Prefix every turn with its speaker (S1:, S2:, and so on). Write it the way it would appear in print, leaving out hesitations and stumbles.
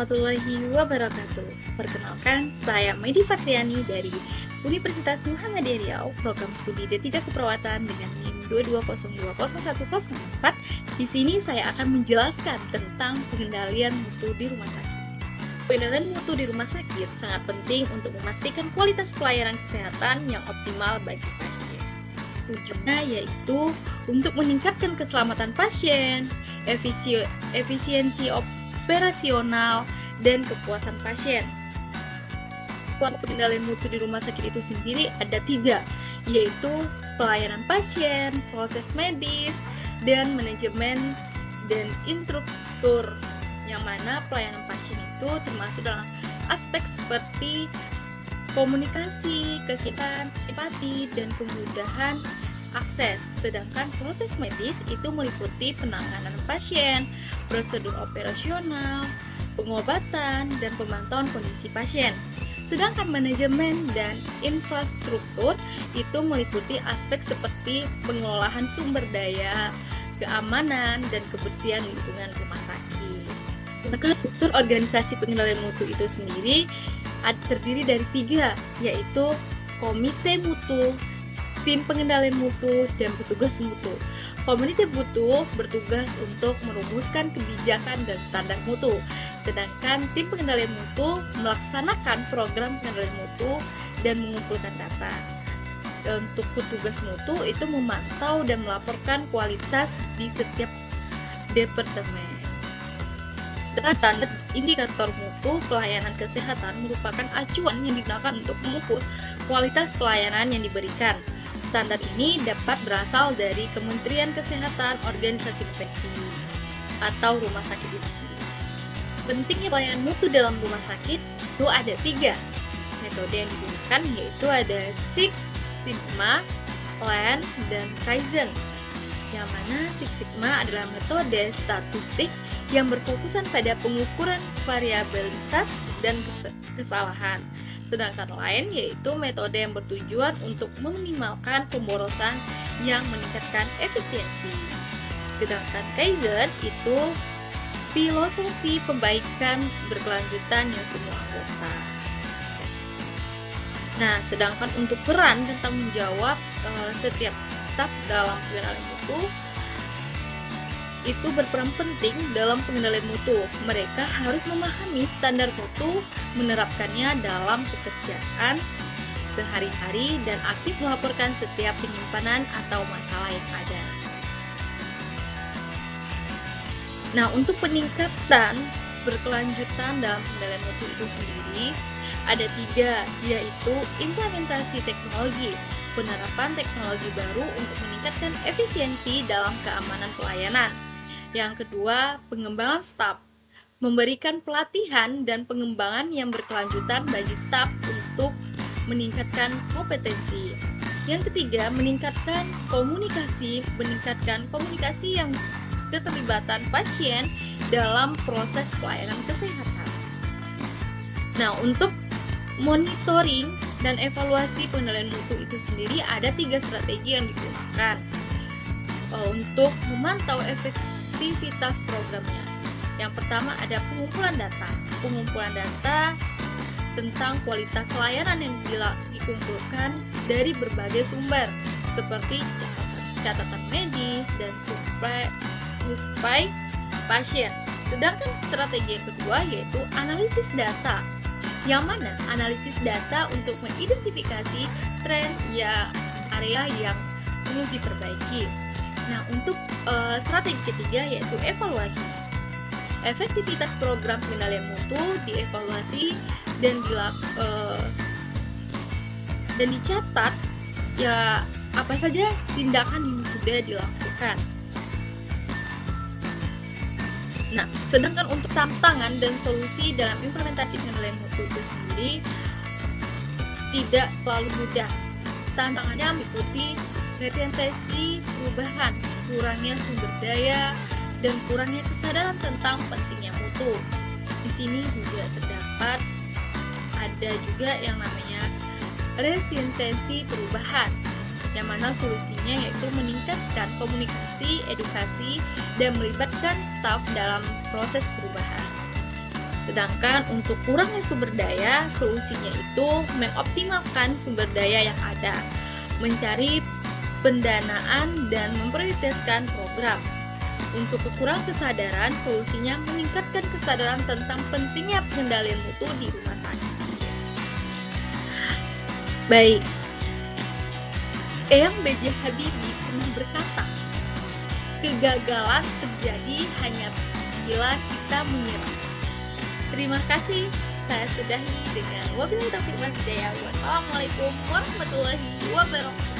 S1: warahmatullahi wabarakatuh. Perkenalkan, saya Medi Fakriani dari Universitas Muhammadiyah Riau, program studi D3 Keperawatan dengan NIM 22020104. Di sini saya akan menjelaskan tentang pengendalian mutu di rumah sakit. Pengendalian mutu di rumah sakit sangat penting untuk memastikan kualitas pelayanan kesehatan yang optimal bagi pasien. Tujuannya yaitu untuk meningkatkan keselamatan pasien, efisiensi operasional, dan kepuasan pasien. Pengendalian mutu di rumah sakit itu sendiri ada 3, yaitu pelayanan pasien, proses medis, dan manajemen dan infrastruktur, yang mana pelayanan pasien itu termasuk dalam aspek seperti komunikasi, kesehatan, empati, dan kemudahan akses. Sedangkan proses medis itu meliputi penanganan pasien, prosedur operasional, pengobatan, dan pemantauan kondisi pasien. Sedangkan manajemen dan infrastruktur itu meliputi aspek seperti pengelolaan sumber daya, keamanan, dan kebersihan lingkungan rumah sakit. Sedangkan struktur organisasi pengendalian mutu itu sendiri terdiri dari 3, yaitu komite mutu, tim pengendalian mutu, dan petugas mutu. Komite mutu bertugas untuk merumuskan kebijakan dan standar mutu, sedangkan tim pengendalian mutu melaksanakan program pengendalian mutu dan mengumpulkan data. Untuk petugas mutu itu memantau dan melaporkan kualitas di setiap departemen. Standar indikator mutu pelayanan kesehatan merupakan acuan yang digunakan untuk mengukur kualitas pelayanan yang diberikan. Standar ini dapat berasal dari Kementerian Kesehatan, organisasi profesi, atau rumah sakit itu sendiri. Pentingnya pelayanan mutu dalam rumah sakit itu ada 3 metode yang digunakan, yaitu ada Six Sigma, Plan, dan Kaizen. Yang mana Six Sigma adalah metode statistik yang berfokusan pada pengukuran variabilitas dan kesalahan. Sedangkan lain yaitu metode yang bertujuan untuk meminimalkan pemborosan yang meningkatkan efisiensi. Sedangkan Kaizen itu filosofi pembaikan berkelanjutan yang semua anggota. Nah, sedangkan untuk peran dan tanggung jawab setiap staf dalam pengendalian mutu itu berperan penting dalam pengendalian mutu. Mereka harus memahami standar mutu, menerapkannya dalam pekerjaan sehari-hari, dan aktif melaporkan setiap penyimpanan atau masalah yang ada. Nah, untuk peningkatan berkelanjutan dalam pengendalian mutu itu sendiri ada 3, yaitu implementasi teknologi, penerapan teknologi baru untuk meningkatkan efisiensi dalam keamanan pelayanan. Yang kedua, pengembangan staf, memberikan pelatihan dan pengembangan yang berkelanjutan bagi staf untuk meningkatkan kompetensi. Yang ketiga, meningkatkan komunikasi yang keterlibatan pasien dalam proses pelayanan kesehatan. Nah, untuk monitoring dan evaluasi pengendalian mutu itu sendiri ada 3 strategi yang digunakan untuk memantau efektivitas programnya. Yang pertama ada pengumpulan data. Pengumpulan data tentang kualitas layanan yang dikumpulkan dari berbagai sumber seperti catatan medis dan survei pasien. Sedangkan strategi yang kedua yaitu analisis data, yang mana analisis data untuk mengidentifikasi tren area yang perlu diperbaiki. Nah, untuk strategi ketiga yaitu evaluasi. Efektivitas program pengendalian mutu dievaluasi dan dicatat ya apa saja tindakan yang sudah dilakukan. Nah, sedangkan untuk tantangan dan solusi dalam implementasi pengendalian mutu itu sendiri tidak selalu mudah. Tantangannya meliputi resistensi perubahan, kurangnya sumber daya, dan kurangnya kesadaran tentang pentingnya mutu. Di sini juga terdapat ada juga yang namanya resistensi perubahan, yang mana solusinya yaitu meningkatkan komunikasi, edukasi, dan melibatkan staf dalam proses perubahan. Sedangkan untuk kurangnya sumber daya, solusinya itu mengoptimalkan sumber daya yang ada, mencari pendanaan dan memprioritaskan program. Untuk kekurangan kesadaran, solusinya meningkatkan kesadaran tentang pentingnya pengendalian mutu di rumah sakit. Baik, Eyang B.J. Habibie pernah berkata, kegagalan terjadi hanya bila kita menyerah. Terima kasih, saya sudahi dengan wabillahi taufiq wal hidayah. Wassalamualaikum warahmatullahi wabarakatuh.